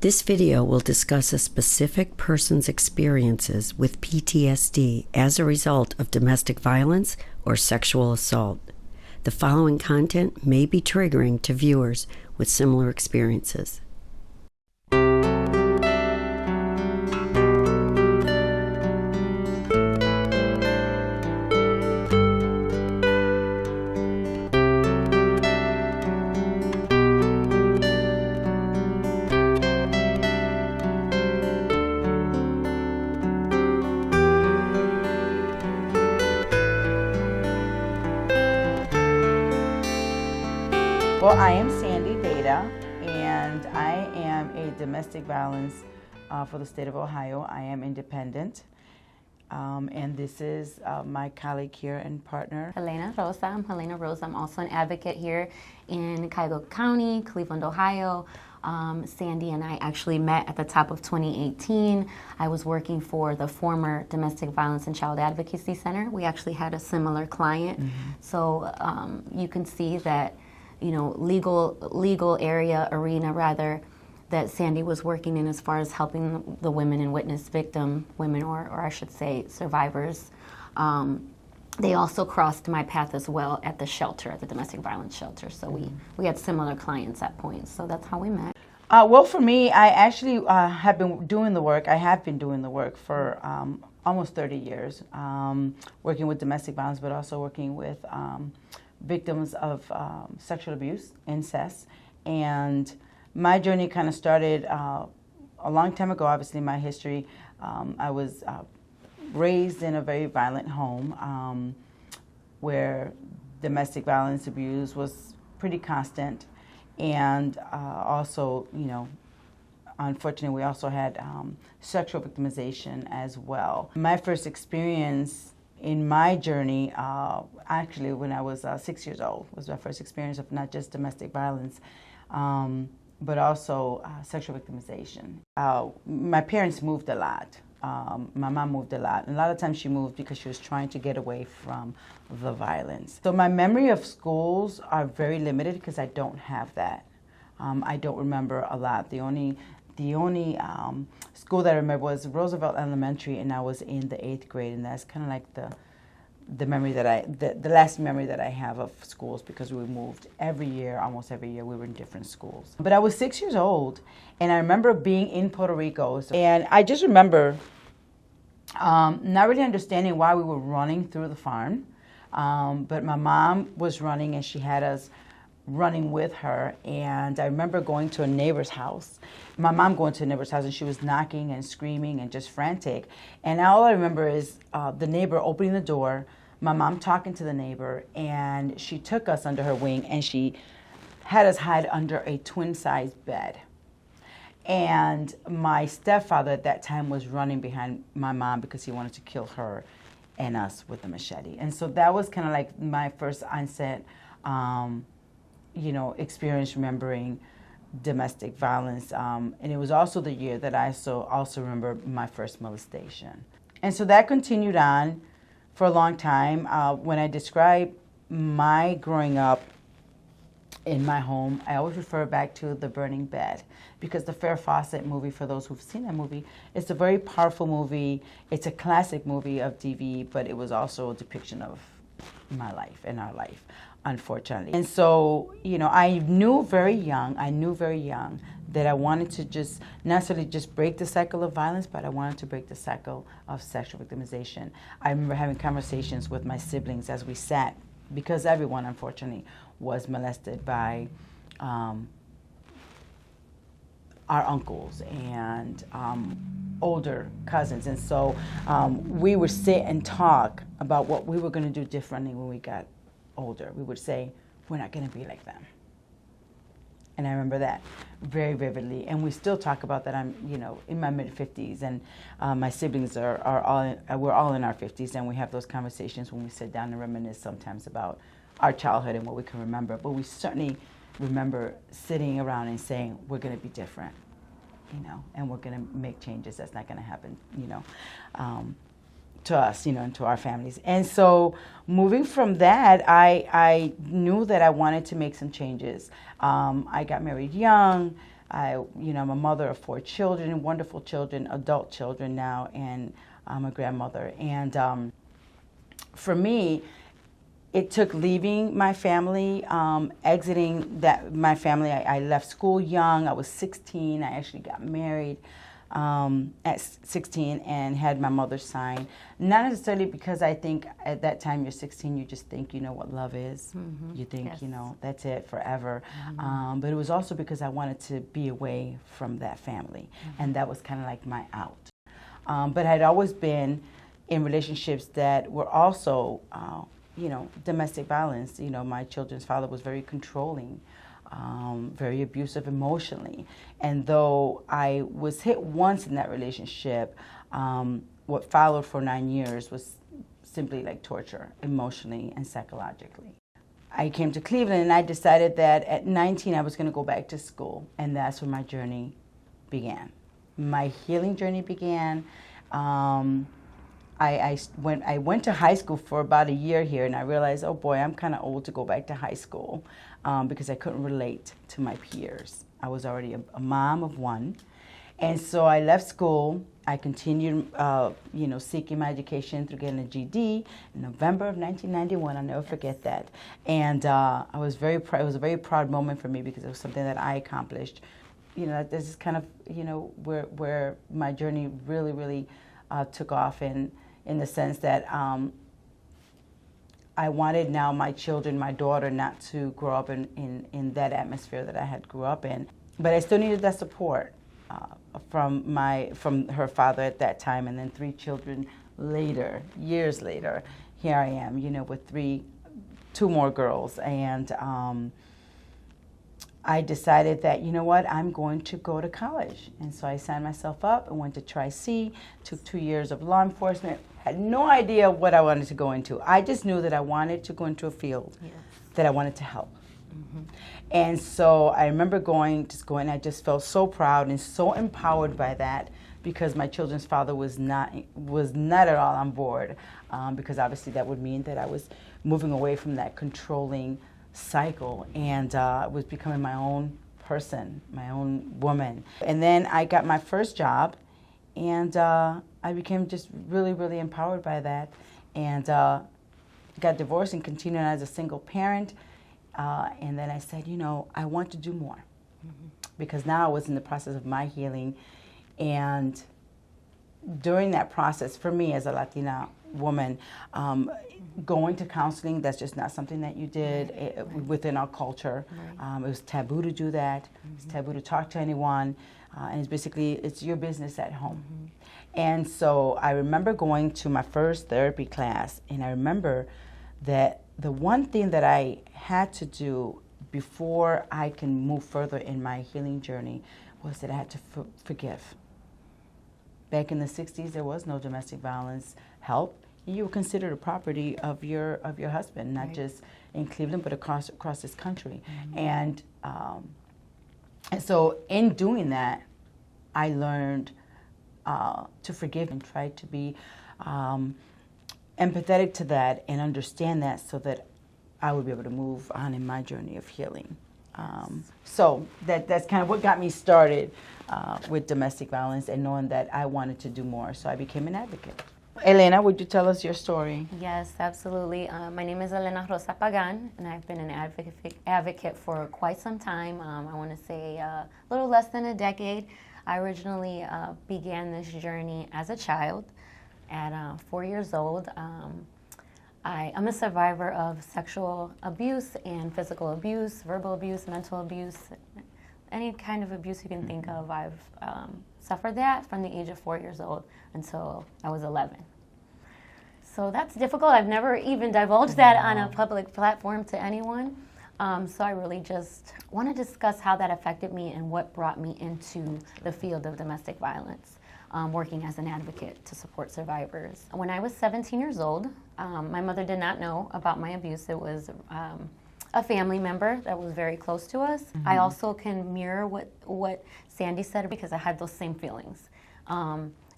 This video will discuss a specific person's experiences with PTSD as a result of domestic violence or sexual assault. The following content may be triggering to viewers with similar experiences. Well, I am Sandy, Deida, and I am a domestic violence for the state of Ohio. I am independent, and this is my colleague here and partner. Elenas Rosa. I'm Helena Rosa. I'm also an advocate here in Cuyahoga County, Cleveland, Ohio. Sandy and I actually met at the top of 2018. I was working for the former Domestic Violence and Child Advocacy Center. We actually had a similar client. So you can see that legal arena that Sandy was working in as far as helping the women and witness victim women, or I should say survivors. They also crossed my path as well at the shelter, at the domestic violence shelter. So we had similar clients at points. So that's how we met. Well, for me, I actually have been doing the work. I have been doing the work for almost 30 years, working with domestic violence, but also working with victims of sexual abuse, incest, and my journey kind of started a long time ago. Obviously, my history, I was raised in a very violent home where domestic violence abuse was pretty constant, and also, unfortunately, we also had sexual victimization as well. My first experience in my journey, actually when I was 6 years old, was my first experience of not just domestic violence, but also sexual victimization. My parents moved a lot. My mom moved a lot. And a lot of times she moved because she was trying to get away from the violence. So my memory of schools are very limited because I don't have that. I don't remember a lot. The only school that I remember was Roosevelt Elementary, and I was in the 8th grade, and that's kind of like the memory that the last memory that I have of schools, because we moved every year, almost every year, we were in different schools. But I was 6 years old, and I remember being in Puerto Rico, and I just remember not really understanding why we were running through the farm, but my mom was running, and she had us running with her. And I remember going to a neighbor's house, my mom going to a neighbor's house, and she was knocking and screaming and just frantic. And all I remember is the neighbor opening the door, my mom talking to the neighbor, and she took us under her wing and she had us hide under a twin-size bed. And my stepfather at that time was running behind my mom because he wanted to kill her and us with a machete. And so that was kind of like my first onset experience remembering domestic violence, and it was also the year that I also remember my first molestation. And so that continued on for a long time. When I describe my growing up in my home, I always refer back to The Burning Bed, because the Farrah Fawcett movie, for those who've seen that movie, it's a very powerful movie. It's a classic movie of DV, but it was also a depiction of my life and our life, unfortunately. And so, I knew very young that I wanted to just, not necessarily just break the cycle of violence, but I wanted to break the cycle of sexual victimization. I remember having conversations with my siblings as we sat, because everyone, unfortunately, was molested by our uncles and older cousins. And so we would sit and talk about what we were going to do differently when we got older. We would say, we're not going to be like them. And I remember that very vividly. And we still talk about that. I'm, in my mid-50s, and my siblings we're all in our 50s, and we have those conversations when we sit down and reminisce sometimes about our childhood and what we can remember. But we certainly remember sitting around and saying, we're going to be different, and we're going to make changes. That's not going to happen, to us, and to our families. And so moving from that, I knew that I wanted to make some changes. I got married young. I'm a mother of 4 children, wonderful children, adult children now, and I'm a grandmother. And for me, it took leaving my family, exiting my family. I left school young. I was 16. I actually got married at 16 and had my mother sign. Not necessarily because I think at that time you're 16, you just think you know what love is. Mm-hmm. You think, yes, that's it forever. Mm-hmm. But it was also because I wanted to be away from that family. Mm-hmm. And that was kind of like my out. But I'd always been in relationships that were also, domestic violence. My children's father was very controlling. Very abusive emotionally. And though I was hit once in that relationship, what followed for 9 years was simply like torture, emotionally and psychologically. I came to Cleveland and I decided that at 19 I was going to go back to school, and that's when my journey began. My healing journey began. I went to high school for about a year here, and I realized, oh boy, I'm kind of old to go back to high school because I couldn't relate to my peers. I was already a mom of 1. And so I left school. I continued, seeking my education through getting a GED in November of 1991. I'll never forget that. And I was very proud. It was a very proud moment for me because it was something that I accomplished. This is kind of, where my journey really, really took off in the sense that I wanted now my children, my daughter, not to grow up in that atmosphere that I had grew up in. But I still needed that support from her father at that time, and then 3 children later, years later, here I am, with 2 more girls. And I decided that, I'm going to go to college. And so I signed myself up and went to Tri-C, took 2 years of law enforcement, had no idea what I wanted to go into. I just knew that I wanted to go into a field, yes, that I wanted to help. Mm-hmm. And so I remember going, I just felt so proud and so empowered by that, because my children's father was not at all on board, because obviously that would mean that I was moving away from that controlling cycle and was becoming my own person, my own woman. And then I got my first job, and I became just really, really empowered by that, and got divorced and continued as a single parent. And then I said, I want to do more, mm-hmm, because now I was in the process of my healing. And during that process, for me as a Latina woman, going to counseling, that's just not something that you did within our culture. Right. It was taboo to do that. Mm-hmm. It's taboo to talk to anyone. And it's your business at home. Mm-hmm. And so I remember going to my first therapy class, and I remember that the one thing that I had to do before I can move further in my healing journey was that I had to forgive. Back in the 60s, there was no domestic violence help. You were considered a property of your husband, not right, just in Cleveland, but across this country. Mm-hmm. And so in doing that, I learned to forgive and try to be empathetic to that and understand that, so that I would be able to move on in my journey of healing. So that's kind of what got me started with domestic violence, and knowing that I wanted to do more. So I became an advocate. Elena, would you tell us your story? Yes, absolutely. My name is Elenas Rosa, and I've been an advocate for quite some time. I want to say a little less than a decade. I originally began this journey as a child. At 4 years old, I'm a survivor of sexual abuse and physical abuse, verbal abuse, mental abuse, any kind of abuse you can think of. I've suffered that from the age of 4 years old until I was 11. So that's difficult. I've never even divulged that on a public platform to anyone. So I really just want to discuss how that affected me and what brought me into the field of domestic violence, working as an advocate to support survivors. When I was 17 years old, my mother did not know about my abuse. It was a family member that was very close to us. Mm-hmm. I also can mirror what Sandy said, because I had those same feelings.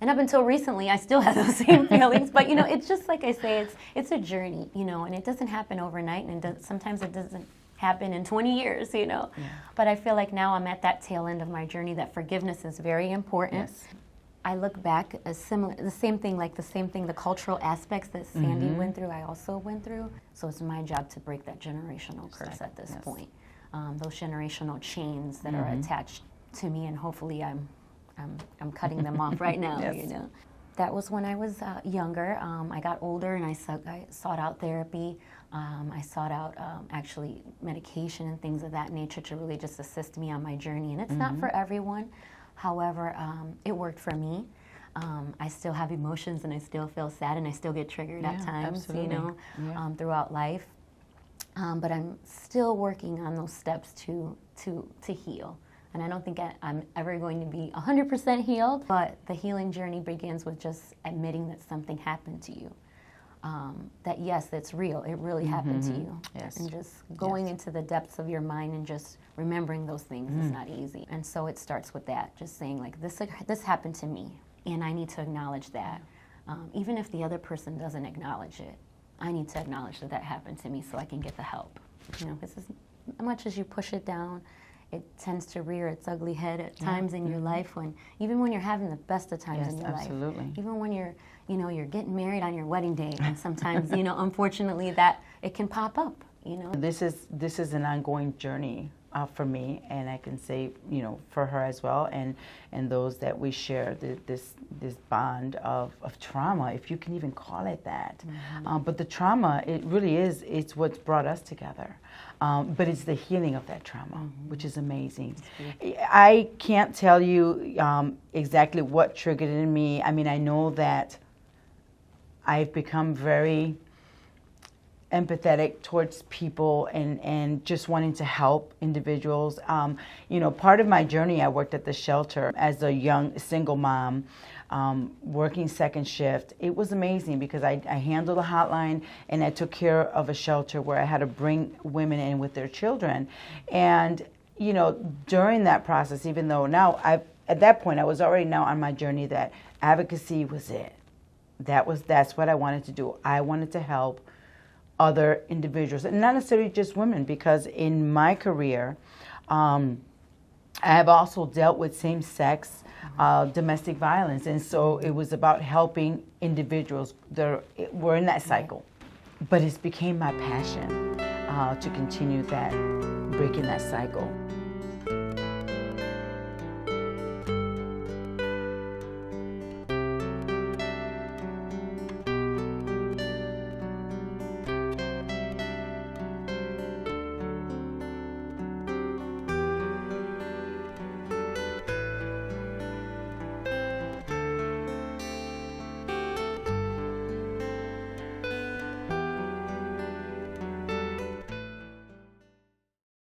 And up until recently, I still have those same feelings. But, it's just like I say, it's a journey, and it doesn't happen overnight, and sometimes it doesn't happen in 20 years, you know. Yeah. But I feel like now I'm at that tail end of my journey that forgiveness is very important. Yes. I look back as similar, the same thing, the cultural aspects that Sandy went through, I also went through. So it's my job to break that generational curse at this point. Those generational chains that are attached to me, and hopefully I'm cutting them off right now, you know. That was when I was younger. I got older and I sought out therapy. I sought out actually medication and things of that nature to really just assist me on my journey. And it's not for everyone. However, it worked for me. I still have emotions and I still feel sad and I still get triggered at times, you know, throughout life. But I'm still working on those steps to heal. And I don't think I'm ever going to be 100% healed, but the healing journey begins with just admitting that something happened to you. That yes, it's real, it really happened to you. Yes. And just going into the depths of your mind and just remembering those things is not easy. And so it starts with that, just saying like, this happened to me, and I need to acknowledge that. Even if the other person doesn't acknowledge it, I need to acknowledge that happened to me so I can get the help. You know, because as much as you push it down, it tends to rear its ugly head at times in your life, even when you're having the best of times in your life. Even when you're getting married on your wedding day, and sometimes, you know, unfortunately that it can pop up, you know. This is an ongoing journey for me, and I can say, you know, for her as well, and those that we share this bond of trauma, if you can even call it that. But the trauma, it really is, it's what's brought us together. But it's the healing of that trauma, which is amazing. I can't tell you exactly what triggered it in me. I mean, I know that I've become very empathetic towards people and just wanting to help individuals. You know, part of my journey, I worked at the shelter as a young single mom, working second shift. It was amazing because I handled a hotline and I took care of a shelter where I had to bring women in with their children. And, you know, during that process, even though now at that point I was already now on my journey that advocacy was it. That's what I wanted to do. I wanted to help other individuals, and not necessarily just women, because in my career, I have also dealt with same-sex domestic violence, and so it was about helping individuals that were in that cycle. But it's became my passion to continue breaking that cycle.